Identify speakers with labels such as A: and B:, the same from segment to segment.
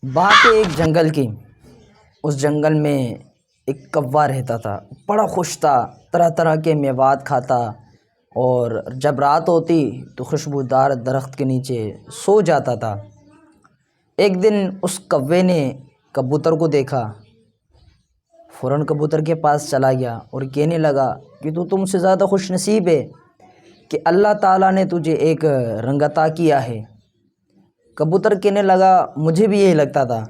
A: بات ہے ایک جنگل کی۔ اس جنگل میں ایک کوا رہتا تھا، بڑا خوش تھا، طرح طرح کے میوات کھاتا، اور جب رات ہوتی تو خوشبودار درخت کے نیچے سو جاتا تھا۔ ایک دن اس کوے نے کبوتر کو دیکھا، فوراً کبوتر کے پاس چلا گیا اور کہنے لگا کہ تو مجھ سے زیادہ خوش نصیب ہے کہ اللہ تعالیٰ نے تجھے ایک رنگ عطا کیا ہے۔ کبوتر کہنے لگا مجھے بھی یہی لگتا تھا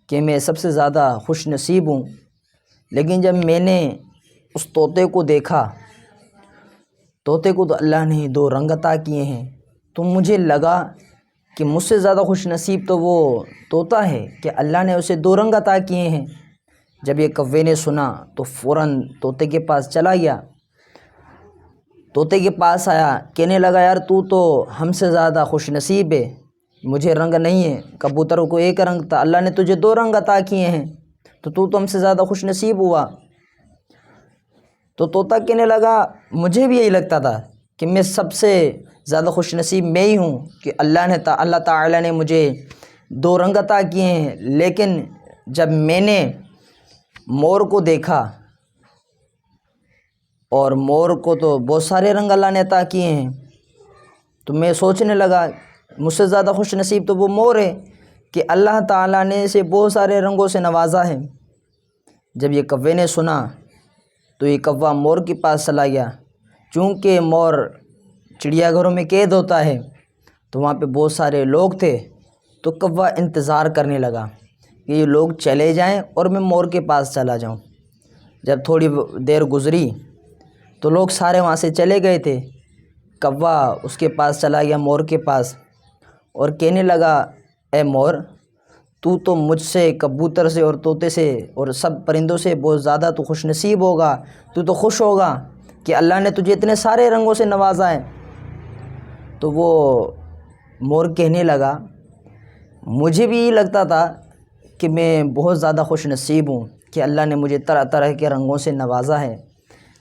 A: کہ میں سب سے زیادہ خوش نصیب ہوں، لیکن جب میں نے اس طوطے کو دیکھا، طوطے کو تو اللہ نے 2 رنگ عطا کیے ہیں، تو مجھے لگا کہ مجھ سے زیادہ خوش نصیب تو وہ طوطا ہے کہ اللہ نے اسے 2 رنگ عطا کیے ہیں۔ جب یہ کوے نے سنا تو فوراً طوطے کے پاس چلا گیا، طوطے کے پاس آیا، کہنے لگا یار تو ہم سے زیادہ خوش نصیب ہے، مجھے رنگ نہیں ہے، کبوتر کو 1 رنگ تھا، اللہ نے تجھے 2 رنگ عطا کیے ہیں، تو ہم سے زیادہ خوش نصیب ہوا۔ تو طوطا کہنے لگا مجھے بھی یہی لگتا تھا کہ میں سب سے زیادہ خوش نصیب میں ہی ہوں کہ اللہ تعالیٰ نے مجھے 2 رنگ عطا کیے ہیں، لیکن جب میں نے مور کو دیکھا، اور مور کو تو بہت سارے رنگ اللہ نے عطا کیے ہیں، تو میں سوچنے لگا مجھ سے زیادہ خوش نصیب تو وہ مور ہے کہ اللہ تعالیٰ نے اسے بہت سارے رنگوں سے نوازا ہے۔ جب یہ کوے نے سنا تو یہ کوا مور کے پاس چلا گیا، چونکہ مور چڑیا گھروں میں قید ہوتا ہے تو وہاں پہ بہت سارے لوگ تھے، تو کوا انتظار کرنے لگا کہ یہ لوگ چلے جائیں اور میں مور کے پاس چلا جاؤں۔ جب تھوڑی دیر گزری تو لوگ سارے وہاں سے چلے گئے تھے، کوا اس کے پاس چلا گیا، مور کے پاس، اور کہنے لگا اے مور، تو مجھ سے، کبوتر سے اور طوطے سے اور سب پرندوں سے بہت زیادہ تو خوش نصیب ہوگا، تو خوش ہوگا کہ اللہ نے تجھے اتنے سارے رنگوں سے نوازا ہے۔ تو وہ مور کہنے لگا مجھے بھی لگتا تھا کہ میں بہت زیادہ خوش نصیب ہوں کہ اللہ نے مجھے طرح طرح کے رنگوں سے نوازا ہے،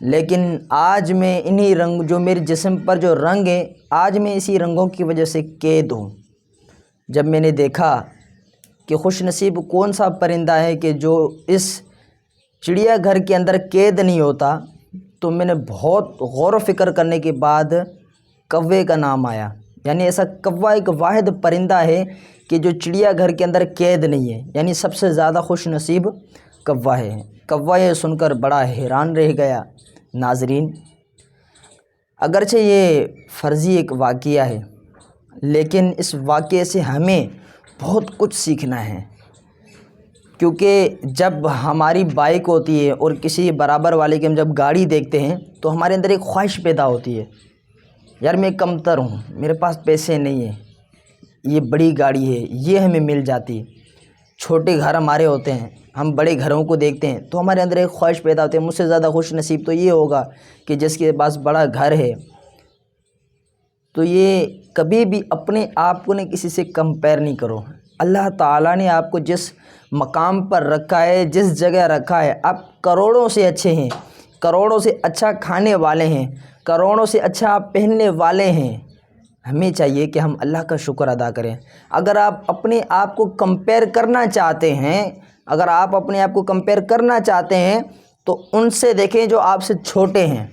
A: لیکن آج میں انہی رنگ، جو میرے جسم پر جو رنگ ہے، آج میں اسی رنگوں کی وجہ سے قید ہوں۔ جب میں نے دیکھا کہ خوش نصیب کون سا پرندہ ہے کہ جو اس چڑیا گھر کے اندر قید نہیں ہوتا، تو میں نے بہت غور و فکر کرنے کے بعد کوے کا نام آیا، یعنی ایسا کوا ایک واحد پرندہ ہے کہ جو چڑیا گھر کے اندر قید نہیں ہے، یعنی سب سے زیادہ خوش نصیب کوا ہے۔ کوا یہ سن کر بڑا حیران رہ گیا۔ ناظرین، اگرچہ یہ فرضی ایک واقعہ ہے، لیکن اس واقعے سے ہمیں بہت کچھ سیکھنا ہے، کیونکہ جب ہماری بائک ہوتی ہے اور کسی برابر والے کی ہم جب گاڑی دیکھتے ہیں تو ہمارے اندر ایک خواہش پیدا ہوتی ہے، یار میں کمتر ہوں، میرے پاس پیسے نہیں ہیں، یہ بڑی گاڑی ہے، یہ ہمیں مل جاتی۔ چھوٹے گھر ہمارے ہوتے ہیں، ہم بڑے گھروں کو دیکھتے ہیں تو ہمارے اندر ایک خواہش پیدا ہوتی ہے، مجھ سے زیادہ خوش نصیب تو یہ ہوگا کہ جس کے پاس بڑا گھر ہے۔ تو یہ کبھی بھی اپنے آپ کو کسی سے کمپیئر نہیں کرو۔ اللہ تعالیٰ نے آپ کو جس مقام پر رکھا ہے، جس جگہ رکھا ہے، آپ کروڑوں سے اچھے ہیں، کروڑوں سے اچھا کھانے والے ہیں، کروڑوں سے اچھا پہننے والے ہیں۔ ہمیں چاہیے کہ ہم اللہ کا شکر ادا کریں۔ اگر آپ اپنے آپ کو کمپیئر کرنا چاہتے ہیں، اگر آپ اپنے آپ کو کمپیئر کرنا چاہتے ہیں تو ان سے دیکھیں جو آپ سے چھوٹے ہیں۔